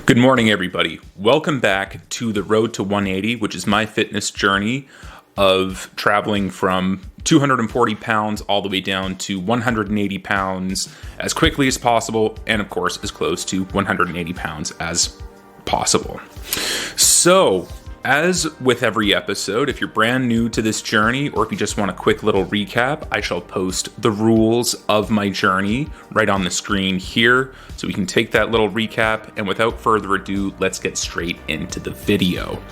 Good morning, everybody. Welcome back to the Road to 180, which is my fitness journey of traveling from 240 pounds all the way down to 180 pounds as quickly as possible, and of course, as close to 180 pounds as possible. So, as with every episode, if you're brand new to this journey, or if you just want a quick little recap, I shall post the rules of my journey right on the screen here, so we can take that little recap, and without further ado, let's get straight into the video.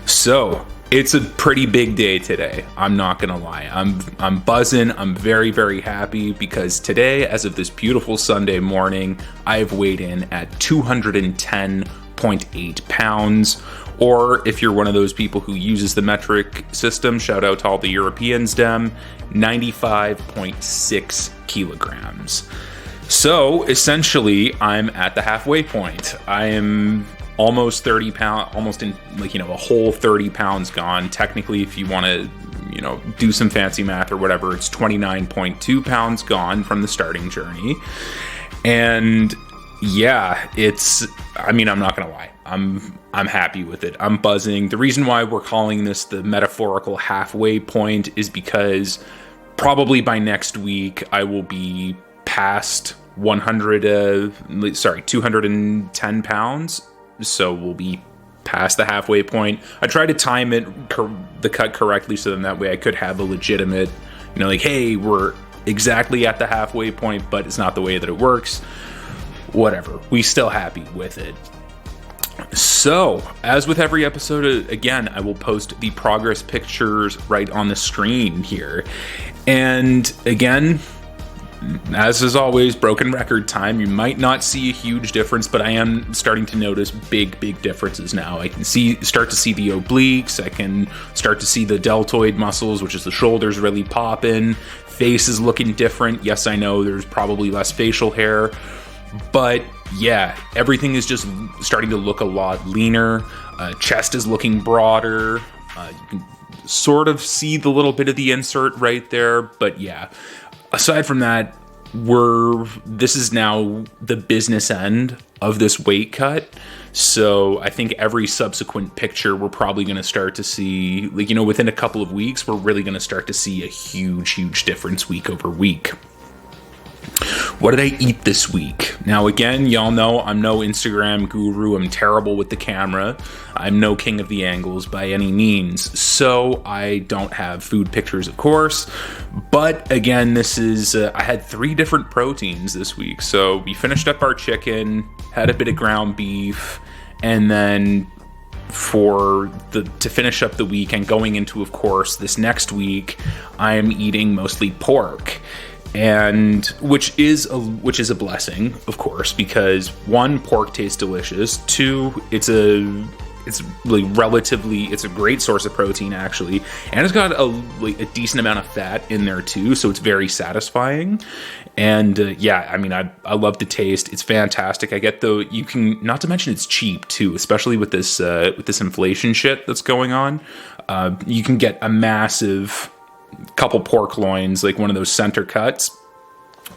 So, it's a pretty big day today, I'm not gonna lie. I'm buzzing, I'm very, very happy, because today, as of this beautiful Sunday morning, I've weighed in at 210.8 pounds, or if you're one of those people who uses the metric system, shout out to all the Europeans, 95.6 kilograms. So essentially, I'm at the halfway point. I am almost 30 pounds, almost in a whole 30 pounds gone. Technically, if you want to, do some fancy math or whatever, it's 29.2 pounds gone from the starting journey. And yeah, I'm not gonna lie. I'm happy with it. I'm buzzing. The reason why we're calling this the metaphorical halfway point is because probably by next week I will be past 210 pounds. So we'll be past the halfway point. I try to time the cut correctly so then that way I could have a legitimate, hey, we're exactly at the halfway point, but it's not the way that it works. Whatever. We still happy with it. So, as with every episode, again, I will post the progress pictures right on the screen here. And again, as is always, broken record time, you might not see a huge difference, but I am starting to notice big differences now. I can start to see the obliques, I can start to see the deltoid muscles, which is the shoulders really popping. Face is looking different. Yes, I know there's probably less facial hair, but yeah, everything is just starting to look a lot leaner. Chest is looking broader. You can sort of see the little bit of the insert right there. But yeah, aside from that, this is now the business end of this weight cut. So I think every subsequent picture we're probably going to start to see, within a couple of weeks, we're really going to start to see a huge difference week over week. What did I eat this week? Now, again, y'all know I'm no Instagram guru. I'm terrible with the camera. I'm no king of the angles by any means. So I don't have food pictures, of course. But again, this is, I had 3 different proteins this week. So we finished up our chicken, had a bit of ground beef, and then to finish up the week and going into, of course, this next week, I am eating mostly pork. And which is a blessing, of course, because 1, pork tastes delicious. 2, it's a great source of protein actually, and it's got a decent amount of fat in there too, so it's very satisfying. And I love the taste. It's fantastic. Not to mention it's cheap too, especially with this inflation shit that's going on. You can get a massive couple pork loins, like one of those center cuts,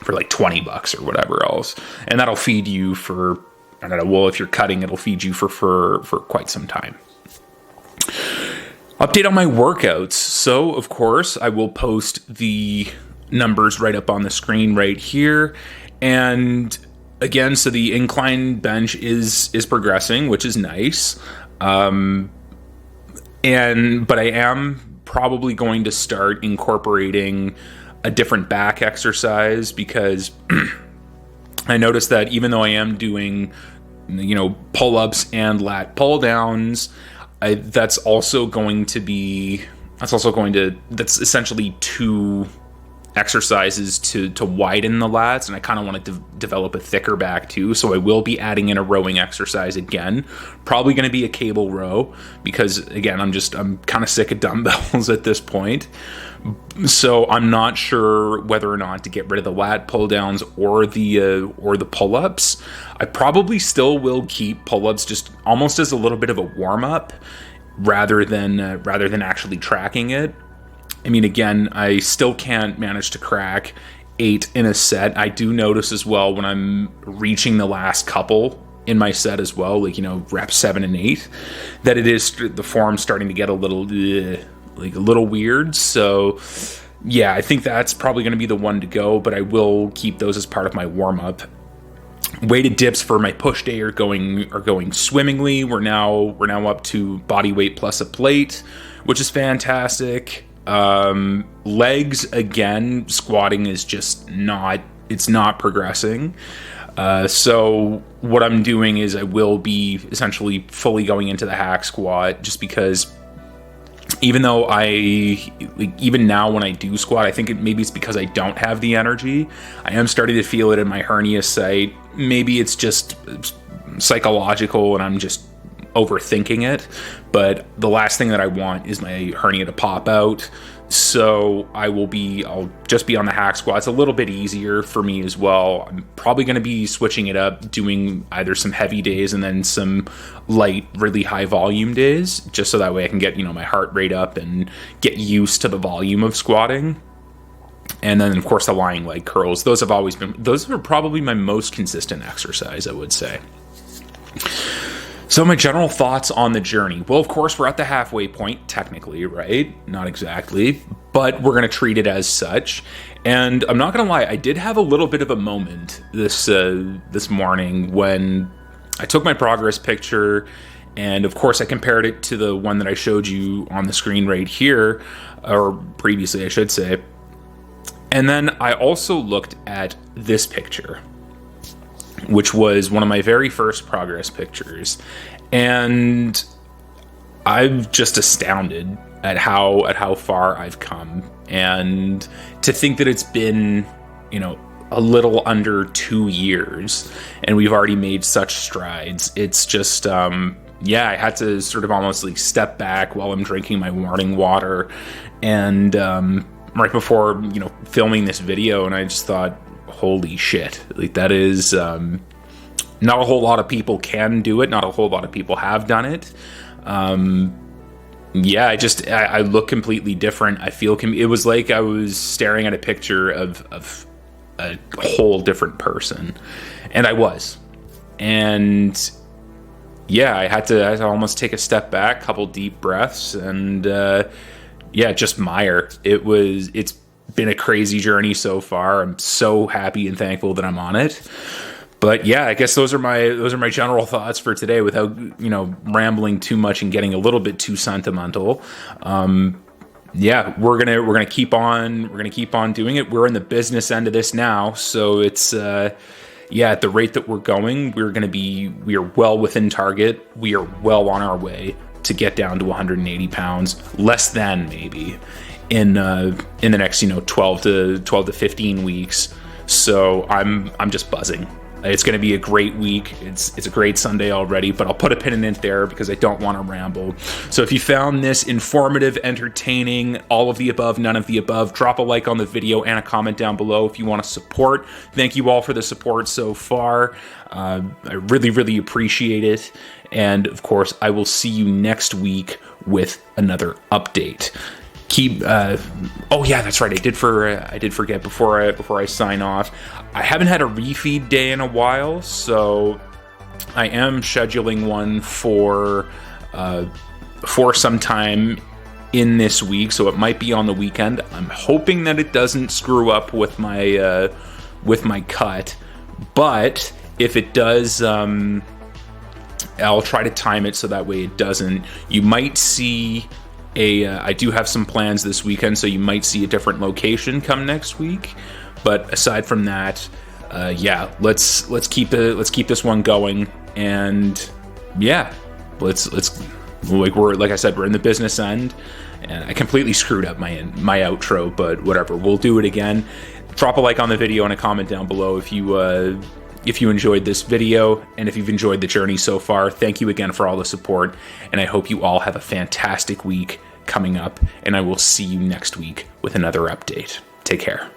for like $20 or whatever else, and that'll feed you for, I don't know, well, if you're cutting, it'll feed you for quite some time. Update on my workouts. So of course I will post the numbers right up on the screen right here. And again, so the incline bench is progressing, which is nice. But I am probably going to start incorporating a different back exercise, because I noticed that even though I am doing, pull-ups and lat pull-downs, that's essentially 2 exercises to widen the lats, and I kind of want to develop a thicker back too, so I will be adding in a rowing exercise again, probably going to be a cable row, because again, I'm kind of sick of dumbbells at this point. So I'm not sure whether or not to get rid of the lat pull downs or the pull-ups. I probably still will keep pull-ups just almost as a little bit of a warm-up rather than actually tracking it. I mean, again, I still can't manage to crack 8 in a set. I do notice as well when I'm reaching the last couple in my set as well, like, you know, reps 7 and 8, that it is the form starting to get a little like a little weird. So yeah, I think that's probably going to be the one to go, but I will keep those as part of my warm up. Weighted dips for my push day are going swimmingly. We're now up to body weight plus a plate, which is fantastic. Legs, again, squatting is just not progressing. So what I'm doing is I will be essentially fully going into the hack squat, just because even though even now when I do squat, I think maybe it's because I don't have the energy. I am starting to feel it in my hernia site. Maybe it's just psychological and I'm just overthinking it, but the last thing that I want is my hernia to pop out. So I'll just be on the hack squat. It's a little bit easier for me as well. I'm probably going to be switching it up, doing either some heavy days and then some light, really high volume days, just so that way I can get, you know, my heart rate up and get used to the volume of squatting. And then, of course, the lying leg curls. Those are probably my most consistent exercise, I would say. So my general thoughts on the journey. Well, of course, we're at the halfway point, technically, right? Not exactly, but we're going to treat it as such. And I'm not going to lie, I did have a little bit of a moment this morning when I took my progress picture, and of course I compared it to the one that I showed you on the screen right here, or previously, I should say. And then I also looked at this picture, which was one of my very first progress pictures, and I'm just astounded at how far I've come. And to think that it's been, you know, a little under 2 years and we've already made such strides. It's just I had to sort of almost like step back while I'm drinking my morning water, and right before, you know, filming this video, and I just thought, holy shit, like that is not a whole lot of people can do it, not a whole lot of people have done it. I look completely different. I feel it was like I was staring at a picture of a whole different person, and I was. And yeah, I had to almost take a step back, couple deep breaths, and just mire. It's been a crazy journey so far. I'm so happy and thankful that I'm on it. But yeah, I guess those are my general thoughts for today, without, you know, rambling too much and getting a little bit too sentimental. We're gonna keep on doing it. We're in the business end of this now, so it's at the rate that we're going, we are well within target. We are well on our way to get down to 180 pounds, less than maybe in the next 12 to 15 weeks. So I'm just buzzing. It's going to be a great week. It's a great Sunday already, but I'll put a pin in it there because I don't want to ramble. So if you found this informative, entertaining, all of the above, none of the above, drop a like on the video and a comment down below if you want to support. Thank you all for the support so far. I really, really appreciate it. And of course, I will see you next week with another update. That's right. I did forget before I sign off. I haven't had a refeed day in a while, so I am scheduling one for some time in this week. So it might be on the weekend. I'm hoping that it doesn't screw up with my cut, but if it does, I'll try to time it so that way it doesn't. You might see I do have some plans this weekend, so you might see a different location come next week. But aside from that, let's keep this one going, and like I said, we're in the business end, and I completely screwed up my outro, but whatever, we'll do it again. Drop a like on the video and a comment down below if you enjoyed this video, and if you've enjoyed the journey so far. Thank you again for all the support, and I hope you all have a fantastic week coming up, and I will see you next week with another update. Take care.